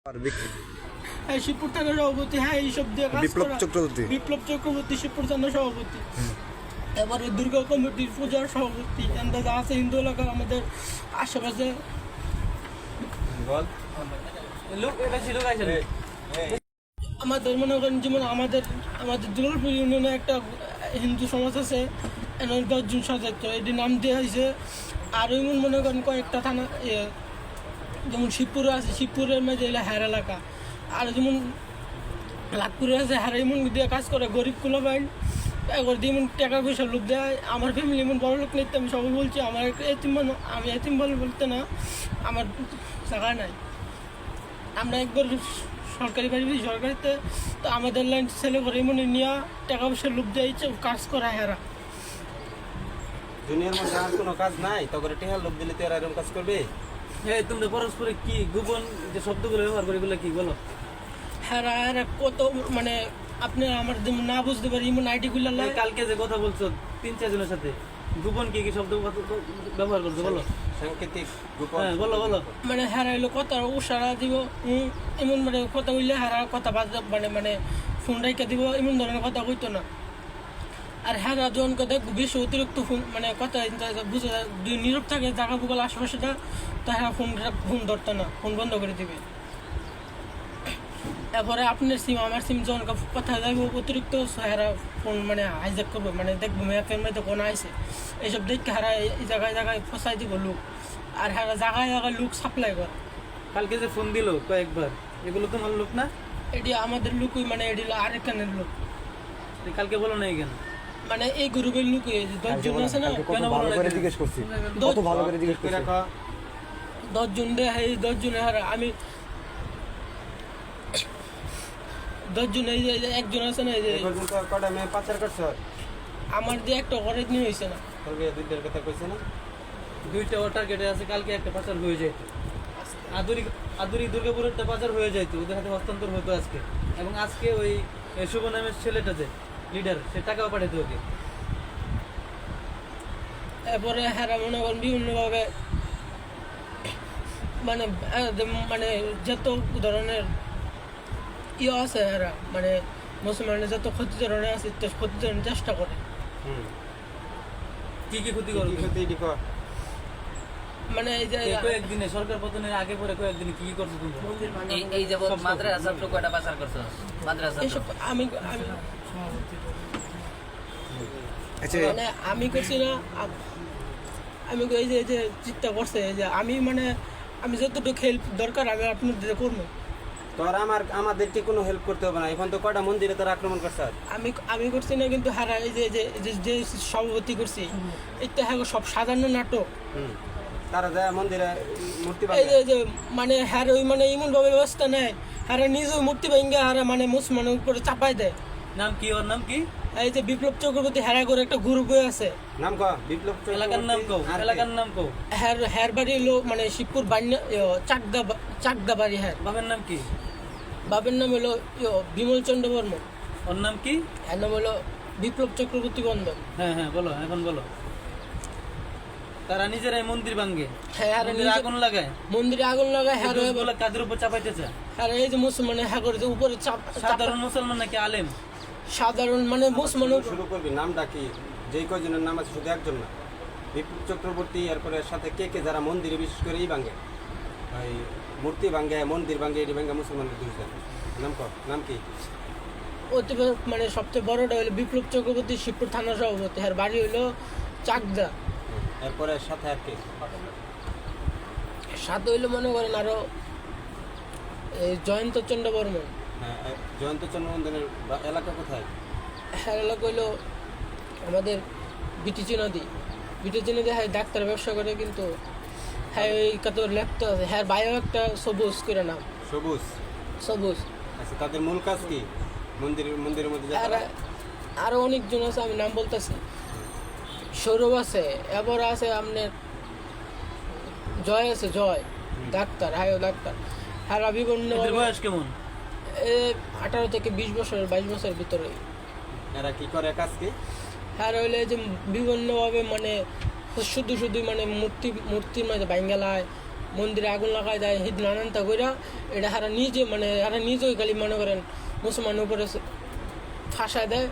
হ্যাঁ, শিবপুর থানার সভাপতি। হ্যাঁ, এইসব দিয়ে কাজ বিপ্লব করা। চক্রবর্তী। বিপ্লব চক্রবর্তী শিবপুর থানার সভাপতি। এবারে দুর্গা কমিটির পূজার সভাপতি। যা আছে হিন্দু এলাকা আমাদের আশেপাশে। আমাদের মনে করেন যেমন আমাদের দুর্গাপুর ইউনিয়নে একটা হিন্দু সমাজ আছে, 10 জন সদস্য এটি নাম দেওয়া হয়েছে। আর এমন মনে করেন কয়েকটা থানা, যেমন শিবপুরে আছে, শিবপুরের মধ্যে এলাকা হ্যার এলাকা। আর যেমন লাখপুরে আছে, হ্যাঁ এমন দিয়ে কাজ করে গরিবগুলো বাইন এবার যেমন টাকা পয়সা লোভ দেয়। আমার ফ্যামিলি এমন বড় লোক নিতে আমি সবাই বলছি, আমার এতিম আমি এতিম বলতে না, আমার জায়গা নাই। আমরা একবার সরকারি বাড়ি সরকারিতে, তো আমাদের লাইন ছেলে করে এমন নিয়ে টাকা পয়সা লোভ দেয় কাজ করা হেরা। দুনিয়ার মধ্যে আর কোনো কাজ নাই, তখন টেহার লোক দিলে তো এরা এরকম কাজ করবে। হ্যাঁ, তোমরা পরস্পরে কি গোপন যে শব্দগুলো ব্যবহার করে এগুলো কি বলো? হেরা হেরা কত মানে আপনি আমার যেমন না বুঝতে পারি এমন আইডিগুলো কালকে যে কথা বলছো 3-4 জনের সাথে, গোপন কি কি শব্দ ব্যবহার করছো বলো? সাংকেতিক গোপন। হ্যাঁ, বলো বলো। মানে হেরা এলো কথা উসারা দিব, এমন মানে কথা বললে হেরা কথা বাজ মানে ফোন রাইকা দিব, এমন ধরনের কথা কইতো না। আর হেরা যখন কথা বেশি অতিরিক্ত ফোন মানে কথা বুঝে নীরব থাকে জায়গা বুগল আশেপাশেটা, তো হেরা ফোন ধরতো না, ফোন বন্ধ করে দিবে। এরপরে আপনার সিম আমার সিম যখন কথা যাবে অতিরিক্ত হেরা ফোন মানে হাইজ্যাক করবে, মানে দেখবো ম্যাপের মধ্যে কোন আইসে, এইসব দেখে হেরা এই জায়গায় জায়গায় ফসাই দিব লোক। আর হেরা জায়গায় জায়গায় লোক সাপ্লাই করে। কালকে যে ফোন দিল কয়েকবার, এগুলো তোমার লোক না? এটি আমাদের লোকই, মানে এটি আরেকখানের লোক। কালকে বলো না কেন? মানে এই গ্রুপের লোক 10 জন আছে না, কেন বলো না? জিজ্ঞেস করছি, কত ভালো করে জিজ্ঞেস করছি। 10 জন দেয়, এই 10 জনের হারা আমি 10 জন, এই যে একজন আছে না, এই যে কটা মেয়ে পাচার করছো? আমার দিয়ে একটা করে নিয়ে হয়েছে না। তবে দুইটার কথা কইছে না, 2টা টার্গেটে আছে, কালকে একটা পাচার হয়ে যায়। আদুরি দুর্গাপুরেরটা পাচার হয়ে যাইতো, ওদের হাতে হস্তান্তর হতো আজকে। এবং আজকে ওই শুভ নামের ছেলেটা যে লিডার, সে টাকাও পাঠাইতো ওকে। এরপরে হেরা মনে করেন বিভিন্নভাবে মানে মানে যত ধরনের আছে হেরা, মানে মুসলমানের যত ক্ষতি ধরনের আছে ক্ষতি ধরনের চেষ্টা করে। কি কি ক্ষতি করবে? মানে এই যে কয়েকদিনে সরকার পতনের আগে পরে কয়েকদিনে কি কি করছো তুমি? এই যে মাদ্রাসা তো কয়টা পাচার করছো? মাদ্রাসা এইসব আমি মানে আমি করছি না, আমি এই যে চিন্তা করছে যে আমি মানে আমি যতটুকু হেল্প দরকার আমি আপনাদের করবো। তোর আমাদেরকে কোনো হেল্প করতে হবে না, এখন তো কটা মন্দিরে তোর আক্রমণ করছে। আমি করছি না, কিন্তু হারা এই যে সভাপতি করছি, এটা হ্যাঁ সব সাধারণ নাটক। তারা যায় মন্দিরে মূর্তি এই যে মানে হ্যাঁ ওই মানে এমন ভাবে ব্যবস্থা নেয়, হারা নিজে মূর্তি ভেঙে হারা মানে মুসলমানের উপরে চাপাই দেয়। নাম কি? ওর নাম কি? এই যে বিপ্লব চক্রবর্তী হেরা করে একটা গ্রুপ হয়ে আছে। নাম ক বিপ্লব এলাকার নাম কও, এলাকার নাম কও। হ্যার বাড়ি হলো মানে শিবপুর চাকদা বাড়ি। হ্যাঁ, বাবার নাম কি? বাবার নাম হলো বিমল চন্দ্র বর্মন। ওর নাম কি? এর নাম হলো বিপ্লব চক্রবর্তী বন্দর। হ্যাঁ হ্যাঁ, বলো, এখন বলো। তারা নিজেরাই মন্দির ভাঙে, হ্যাঁ আগুন লাগায়, মন্দিরে আগুন লাগায়। হ্যাঁ বলে কাদের উপর চাপাইতে চায়? হ্যাঁ এই যে মুসলমানের হ্যাঁ করে উপরে সাধারণ মুসলমান নাকি আলেম? সাধারণ মানে মুসলমান শুরু করবি। নামটা কি? যেই কয়জনের নাম আছে শুধু একজন না, বিপ্লব চক্রবর্তী। এরপরে সাথে কে যারা মন্দিরে বিশেষ করে ভাঙে, ওই মূর্তি ভাঙে, মন্দির ভাঙে, এটি ভাঙে মুসলমানদের দুইজন। নাম ক, নাম কি? অতি মানে সবচেয়ে বড়টা হলো বিপ্লব চক্রবর্তী, শিবপুর থানার সভাপতি। আর বাড়ি হইলো চাকদা। এরপরে সাথে আর কে? সাথে হইলো মনে করেন আরো জয়ন্ত চন্দ্র বর্মন। হ্যাঁ, জয়ন্ত চন্দ্রবন্দনের এলাকা কোথায়? হ্যাঁ এলাকা হইলো আমাদের বিটিচি নদী। হ্যাঁ ডাক্তার ব্যবসা করে, কিন্তু হ্যাঁ ওই কত লেখতে আছে। হ্যাঁ বাইরে একটা সবুজ করে নাম, সবুজ। আচ্ছা, তাদের মূল কাজ কি? মন্দিরের মধ্যে আরো অনেকজন আছে, আমি নাম বলতেছি। সৌরভ আছে, এবার আছে আপনার জয় আছে, জয় ডাক্তার। হ্যাঁ ডাক্তার। হ্যাঁ বিভিন্ন বয়স কেমন? 18 থেকে 20 বছর, 22 বছরের ভিতরে। এরা কি করে কাজ কি? হ্যাঁ হইলে যে বিভিন্নভাবে মানে শুধু মানে মূর্তির মধ্যে বাইঙ্গালায়, মন্দিরে আগুন লাগাই দেয় হিদ নানানটা কইরা এটা হারা নিজে মানে হারা নিজেই খালি মনে করেন মুসলমানের উপরে ফাঁসায় দেয়।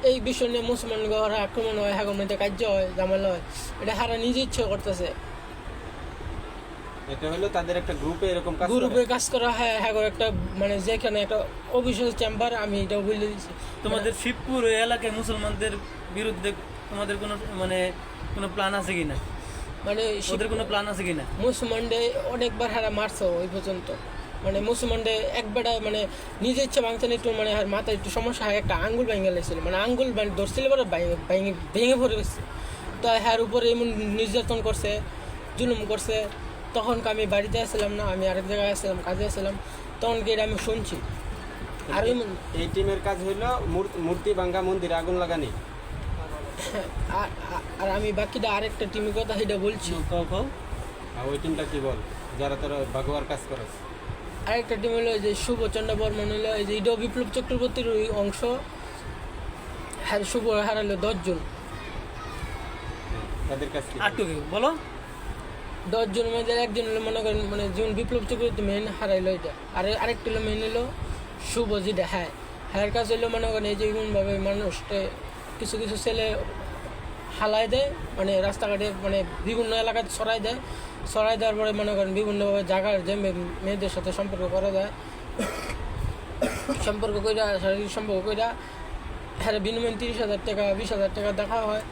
এই বিষয় নিয়ে মুসলমান ঘরে আক্রমণ হয়, হ্যাঁ মধ্যে কার্য হয়, জামাল হয়, এটা হারা নিজে ইচ্ছে করতেছে। এটা হলো তাদের একটা গ্রুপে এরকম কাজ করে। গ্রুপে কাজ করা হয়, হ্যাঁ একটা মানে যেখানে একটা অফিসিয়াল চেম্বার, আমি এটা বলে দিচ্ছি। তোমাদের শিবপুর ওই এলাকায় মুসলমানদের বিরুদ্ধে তোমাদের কোনো মানে কোনো প্ল্যান আছে কিনা, মানে ওদের কোনো প্ল্যান আছে কিনা? মুসলমানডে অনেকবার হারা মারছে ওই পর্যন্ত, মানে মুসলমানডে একবার মানে নিজের ইচ্ছা ভাঙতে একটু মানে আর মাথায় একটু সমস্যা হয়, একটা আঙ্গুল ভেঙে লেগেছিল, মানে আঙ্গুল ধরছিল পরে ভেঙে পড়ে গেছে। তো হ্যার উপরে এমন নির্যাতন করছে, জুলুম করছে। তখন আমি বাড়িতে আসছিলাম না, আমি আরেক জায়গায় আসছিলাম, কাজে আসছিলাম, তখন কি এটা আমি শুনছি। আর এই টিমের কাজ হলো মূর্তি ভাঙ্গা মন্দিরে আগুন লাগানি। আর আমি বাকিটা আরেকটা টিমের কথা সেটা বলছি। কও আর ওই টিমটা কি বল, যারা তোরা বাগোয়ার কাজ করে? আরেকটা টিম হলো যে শুভচন্দ্র বর্মন হলো এই যে ইডো বিপ্লব চক্রবর্তীর ওই অংশ, হ্যাঁ শুভ হারালো 10 জন। তাদের কাজ কি? আটটু বলো। 10 জনের মধ্যে একজন হলো মনে করেন মানে যেমন বিপ্লব চক্রবর্তী মেন হারাইলো এটা, আর আরেকটা হলো মেন হলো শুভ, যেটা হ্যাঁ কাজ হলো মনে করেন এই যে এমনভাবে মানুষকে কিছু কিছু ছেলে হালাই দেয়, মানে রাস্তাঘাটে মানে বিভিন্ন এলাকায় ছড়াই দেওয়ার পরে মনে করেন বিভিন্নভাবে জায়গার যে মেয়েদের সাথে সম্পর্ক করা যায়, সম্পর্ক কইরা শারীরিক সম্পর্ক কইরা হ্যাঁ বিনিময়ে 30,000 টাকা 20,000 টাকা দেখা হয়,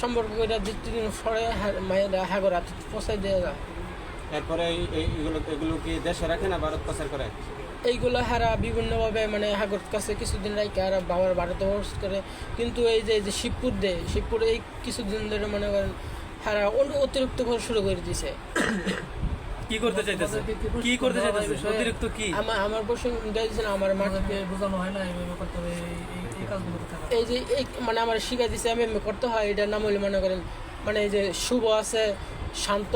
সম্পর্ক কইরা 2-3 দিন পরে মায়েরা হ্যাঁ করে হাতে পৌঁছাই দেওয়া যায়। এরপরে এগুলো কি দেশে রাখে না ভারত পাচার করে? এইগুলো হারা বিভিন্নভাবে মানে হাগর কাছে কিছুদিন রাখে আর বাবার ভারতে হোস্ট করে। কিন্তু এই যে শিবপুর এই কিছুদিন ধরে মনে করেন হারা অতিরিক্ত করে শুরু করে দিছে। কি করতে চাইতেছে অতিরিক্ত কি? আমার প্রশ্ন দিয়েছেন আমার মাকে বোঝানো হয় না এইভাবে করতে হবে, এই কাজগুলো করতে হবে। এই যে এই মানে আমার শিখা দিছে আমি করতে হয়, এটার নাম হলে মনে করেন মানে এই যে শুভ আছে, শান্ত,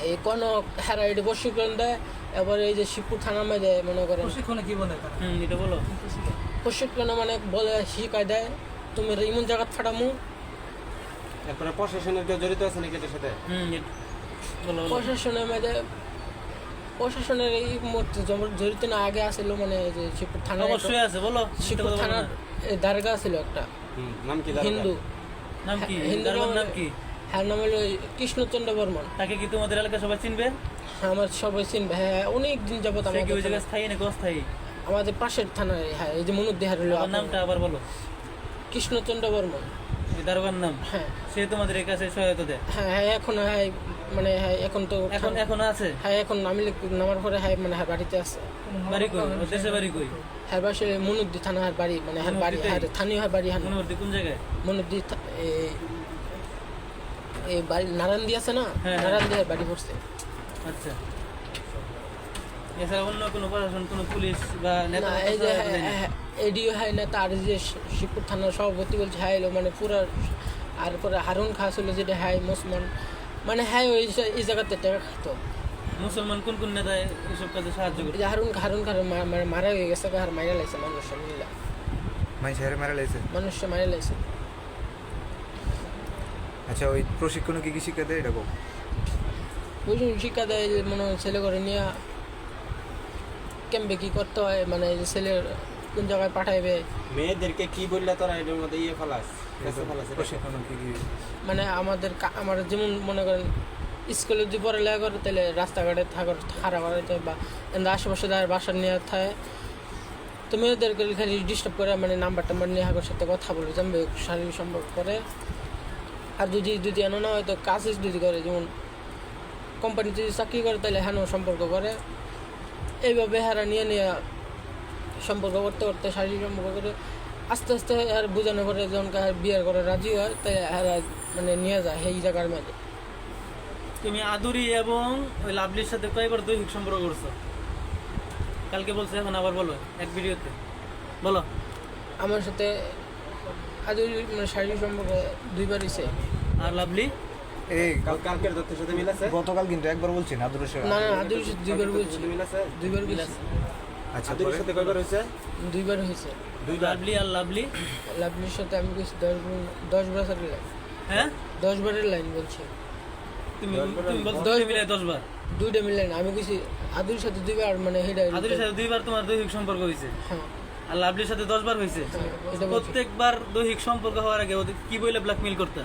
এই কোনো হারা এটা প্রশিক্ষণ দেয়। এবার এই যে শিবপুর থানার মধ্যে মনে করেন প্রশিক্ষণে কি বলে তারা? এটা বলো। প্রশিক্ষণ মানে বলে শিখাই দেয় তুমি ইমন জায়গা ফাটামু। এরপরে প্রশাসনের কেউ জড়িত আছে নাকি এটার সাথে? বলো। প্রশাসনের এই মুহূর্তে জড়িত না, আগে আসছিল মানে এই যে শিবপুর থানা, অবশ্যই আছে, বলো। শিবপুর থানার দারগা ছিল একটা নাম কি? হিন্দু, নাম কি? হিন্দু নাম কি? হ্যাঁ নাম হলো কৃষ্ণচন্দ্র বর্মন। তাকে কি তোমাদের এলাকা সবাই চিনবে? আমার সবাই চিনবে, হ্যাঁ অনেক দিন যাবত সে কি ওই জায়গায় স্থায়ী নাকি অস্থায়ী? আমাদের পাশের থানায়, হ্যাঁ এই যে মনুদ্দিহার হলো আমার নামটা আবার বলো। কৃষ্ণচন্দ্র বর্মন, এই দারোগার নাম। হ্যাঁ সে তোমাদের এই কাছে সহায়তা দেয়? হ্যাঁ এখন হ্যাঁ মানে হ্যাঁ এখন তো এখন আছে? হ্যাঁ এখন নামার পরে হ্যাঁ মানে হ্যাঁ বাড়িতে আছে। বাড়ি কই? দেশে বাড়ি কই? হ্যাঁ বাসে মনুদ্দি থানা হার বাড়ি, মানে হ্যাঁ বাড়ি হ্যাঁ স্থানীয় হ্যাঁ বাড়ি হ্যাঁ মনোবর্তী কোন জায়গায়? মনুদ্দি এই বাড়ি নারায়ণদি আছে না, হ্যাঁ। নারায়ণদি হার বাড়ি পড়ছে। আচ্ছা, এছাড়া অন্য কোনো প্রশাসন, কোনো পুলিশ বা নেতা? না এই যে এডিও হয় না, তার যে শিবপুর থানার সভাপতি বলছে হ্যাঁ এলো মানে পুরো। আর পরে হারুন খা ছিল যেটা হ্যাঁ মুসলমান, মানে হ্যাঁ ওই এই জায়গাতে টাকা খাতো। মুসলমান কোন কোন নেতা এসব কাজে সাহায্য করে? এই যে হারুন মারা হয়ে গেছে, আর মারা লাগছে মানুষের মিলা, মানুষে মারা লাগছে। আচ্ছা, ওই প্রশিক্ষণে কি শিক্ষা দেয় এটা? বুঝুন শিক্ষা দেয় যে মনে হয় ছেলে করে নিয়ে ক্যাম্পে কী করতে হয়, মানে যে ছেলের কোন জায়গায় পাঠাইবে। মেয়েদেরকে কি বললে তোরা এটার মধ্যে ফেলাস? প্রশিক্ষণ কি মানে আমার যেমন মনে করেন স্কুলে যদি পড়ালেখা করে তাহলে রাস্তাঘাটে খারাপ করাতে বা আশেপাশে তার বাসা নিয়ে থাকে, তো মেয়েদেরকে খালি ডিস্টার্ব করে মানে নাম্বার নিয়ে হাগর সাথে কথা বলবে, জানবে শারীরিক সম্পর্ক করে। আর যদি এনো না হয়তো কাজে যদি করে, যেমন কোম্পানিতে যদি চাকরি করে তাহলে হ্যাঁ সম্পর্ক করে। এইভাবে হারা নিয়ে সম্পর্ক করতে শারীরিক সম্পর্ক করে আস্তে আস্তে আর বোঝানো করে যখন বিয়ের করে রাজি হয় তাই হারা মানে নিয়ে যায় এই জায়গার মধ্যে। তুমি আদুরি এবং ওই লাভলির সাথে কয়বার দৈহিক সম্পর্ক করছো? কালকে বলছো, এখন আবার বলো এক ভিডিওতে, বলো। আমার সাথে আজ মানে শারীরিক সম্পর্ক 2বার হয়েছে। আর লাভলি? এই কালকের তথ্যের সাথে মিল আছে? গতকাল কিন্তু একবার বলছেন আদরের সাথে। না আদুরির সাথে 2বার বলছি। মিল আছে? 2বার বলছি। আচ্ছা, আদুরির সাথে কয়বার হয়েছে? 2বার হয়েছে। লাভলি আর লাভলি? লাভলির সাথে আমি কিছু 10 বছরের লাইন। হ্যাঁ 10 বারের লাইন বলছি। তুমি তুমি বলছো 10 মিলে 10 বার দুইটা মিলে না, আমি কইছি আদুরির সাথে দুইবার মানে হেডা আদুরির সাথে 2 বার তোমার দৈহিক সম্পর্ক হয়েছে হ্যাঁ আর লাভলির সাথে 10 বার হয়েছে এটা বলছি। প্রত্যেকবার দৈহিক সম্পর্ক হওয়ার আগে ওদের কি বলে ব্ল্যাকমেইল করতে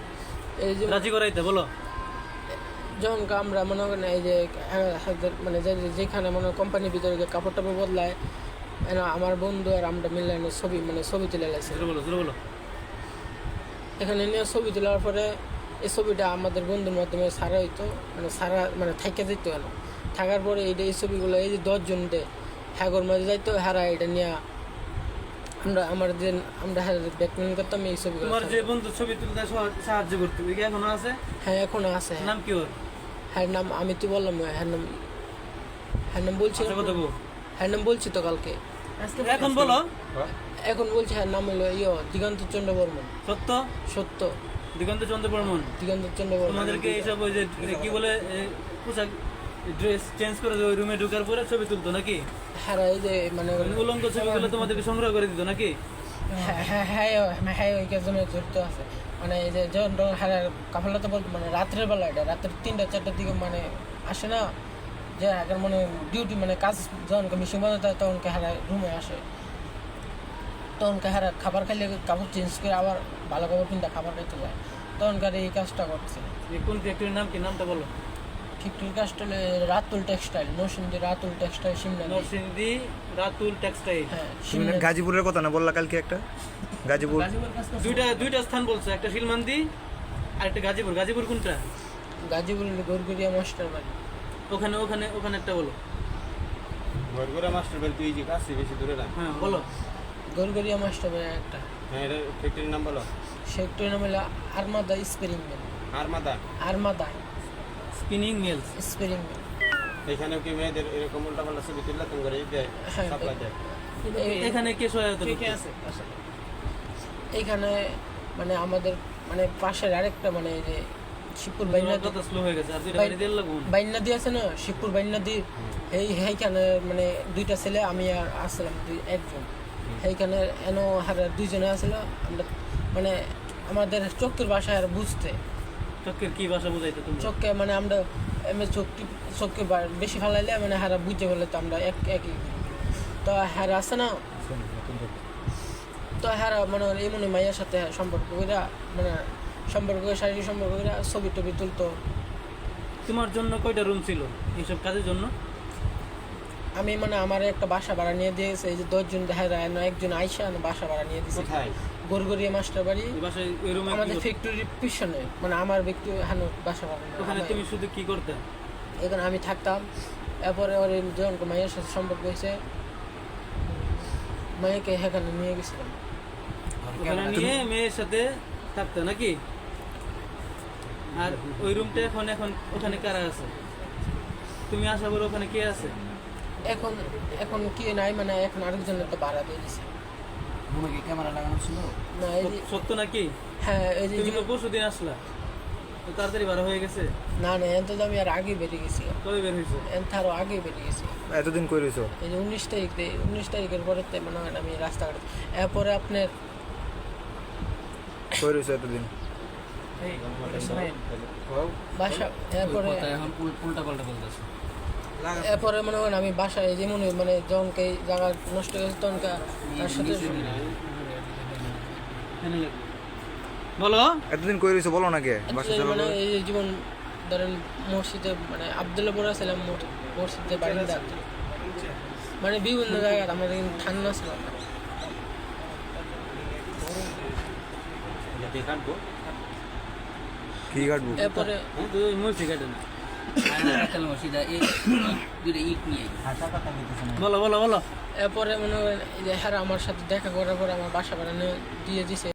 এই যে রাজি করাইতে বলো যখন আমরা মনে করেন এই যে মানে যেখানে মনে কোম্পানির ভিতরে যে কাপড় টাপড় বদলায় আমার বন্ধু আর আমরা মিলে ছবি মানে ছবি তুলে লাগছে জোরে বলো এখানে নিয়ে ছবি তোলার পরে এই ছবিটা আমাদের বন্ধুর মাধ্যমে সারা হইতো মানে সারা মানে থাইকে যেত কেন থাকার পরে এই ছবিগুলো এই যে 10 জন দে হ্যাগর মাঝে যাইতো হারা এটা নিয়ে আমরা যে আমরা ব্যাকমেন করতাম এই ছবিগুলো তোমার যে বন্ধু ছবি তুলতে সাহায্য করতে ওই কি এখনো আছে হ্যাঁ এখনো আছে নাম কি ওর হ্যাঁ নাম আমি তো বললাম হ্যাঁ নাম বলছি আচ্ছা, কথা বল হ্যাঁ নাম বলছি তো কালকে এখন বলো এখন বলছি হ্যাঁ নাম হলো দিগন্ত চন্দ্র বর্মন সত্য সত্য দিগন্ত চন্দ্র বর্মন দিগন্ত চন্দ্র বর্মন তোমাদেরকে এইসব ওই যে কি বলে পোশাক ড্রেস চেঞ্জ করে ওই রুমে ঢোকার পরে ছবি তুলতো নাকি হ্যাঁ এই যে মানে উলঙ্গ ছবিগুলো তোমাদেরকে সংগ্রহ করে দিত নাকি হ্যাঁ ওই জন্য জড়িত আছে মানে এই যে যখন হ্যাঁ কাফলাতে বলতো মানে রাত্রের বেলা এটা রাত্রের 3টা-4টার দিকে মানে আসে না যে আগের মানে ডিউটি মানে কাজ যখন মেশিন বাজাতে হয় তখন হ্যাঁ রুমে আসে তখন হ্যাঁ খাবার খাইলে কাপড় চেঞ্জ করে আবার ভালো কাপড় কিনতে খাবার খাইতে যায় তখনকার এই কাজটা করছে কোন ফ্যাক্টরির নাম কি নামটা বলো ফ্যাক্টরির কাজটা হলো Ratul textile Narsingdi Ratul textile Shimla Narsingdi Ratul textile হ্যাঁ তুমি সিমলা গাজীপুরের কথা না বললা কালকে একটা গাজীপুর দুইটা স্থান বলছে একটা শিলমান্দি আর একটা গাজীপুর কোনটা গাজীপুর গড়গড়িয়া মাস্টার বাড়ি ওখানে ওখানে ওখানে একটা বলো ঘরঘরে মাস্টার বাড়ি তুই যে কাছে বেশি দূরে না হ্যাঁ বলো গড়গড়িয়া মাস্টার বাড়ি একটা হ্যাঁ এটা ফ্যাক্টরির নাম বলো সেক্টরের নাম হলো আরমাদা স্পিরিং মিল আরমাদা আরমাদা স্পিনিং মিলস স্পিরিং মিল এখানেও কি মেয়েদের এরকম উল্টাপাল্টা ছবি তুললে তুমি করে দেয় হ্যাঁ, সাপ্লাই দেয় এখানে কে সহায়তা করতো? এইখানে মানে আমাদের মানে পাশের আরেকটা মানে এই যে শিবপুর তোমার বাইনা কথা স্লো হয়ে গেছে আর দুইটা বাড়ি দিয়ে লাগবো বাইনা দিয়ে আছে না শিবপুর বাইনা দিয়ে এইখানে মানে দুইটা ছেলে আমি আর আসলাম একজন এইখানে এনো হারা দুইজনে আসছিল আমরা মানে আমাদের চোখের ভাষায় আর বুঝতে চোখের কি ভাষা বুঝাইতো তুমি চোখকে মানে আমরা এমনি চোখকে বেশি ফালাইলে মানে হারা বুঝে ফেলে তো আমরা একই তো হারা আছে না তো হারা মানে এই মনে মাইয়ার সাথে সম্পর্ক করে মানে সম্পর্ক শারীরিক সম্পর্ক করে ছবি টবি তুলতো তোমার জন্য কয়টা রুম ছিল এইসব কাজের জন্য আমি মানে আমার একটা বাসা ভাড়া নিয়ে দিয়েছে এই যে 10 জন দেখা যায় না একজন আইসা বাসা ভাড়া নিয়ে দিয়েছে কোথায় গড়গড়িয়া মাস্টার বাড়ি ওই বাসায় ওই রুমে আমাদের ফ্যাক্টরির পিছনে মানে আমার ব্যক্তি হানো বাসা ভাড়া নেয়। ওখানে তুমি শুধু কি করতে এখানে আমি থাকতাম এরপরে ওর যখন মায়ের সাথে সম্পর্ক হয়েছে মায়েকে সেখানে নিয়ে গেছিলাম ওখানে নিয়ে মেয়ের সাথে থাকতে নাকি আর ওই রুমটা এখন এখন ওখানে কারা আছে তুমি আসা বলো ওখানে কে আছে এখন এখন কি নাই মানে এখন আরেকজনের তো ভাড়া দিয়ে দিছে রুমে কি ক্যামেরা লাগানো ছিল না এই যে সত্য নাকি হ্যাঁ এই যে তুমি তো পরশু দিন আসলা তো তাড়াতাড়ি ভাড়া হয়ে গেছে না না এত তো আমি আর আগে বেরিয়ে গেছি কবে বের হয়েছে এত আরও আগে বেরিয়ে গেছি এতদিন কই রইছো এই যে 19 তারিখের পরে মনে হয় আমি রাস্তাঘাটে এরপরে আপনার কই রইছো এতদিন বাসা এরপরে এখন উল্টা পাল্টা বলতেছে এরপরে মনে করেন আমি বাসায় যেমন মানে যখনকে জায়গা নষ্ট হয়ে গেছে তখন তার সাথে বলো এতদিন কই রইছো বলো না কে বাসা চলো মানে এই যে জীবন ধরেন মসজিদে মানে আবদুল্লাপুরে ছিলাম মসজিদে বারিন্দা মানে বিভিন্ন জায়গায় আমাদের কিন্তু ঠান্ডা ছিল না। কাটবো কি কাটবো এরপরে তুই মরছি কাটে না সিধা এই দুইটা ইট নিয়ে বলো বলো বলো এরপরে মনে করেন এই যে হ্যাঁ আমার সাথে দেখা করার পরে আমার বাসা ভাড়া দিয়ে দিছে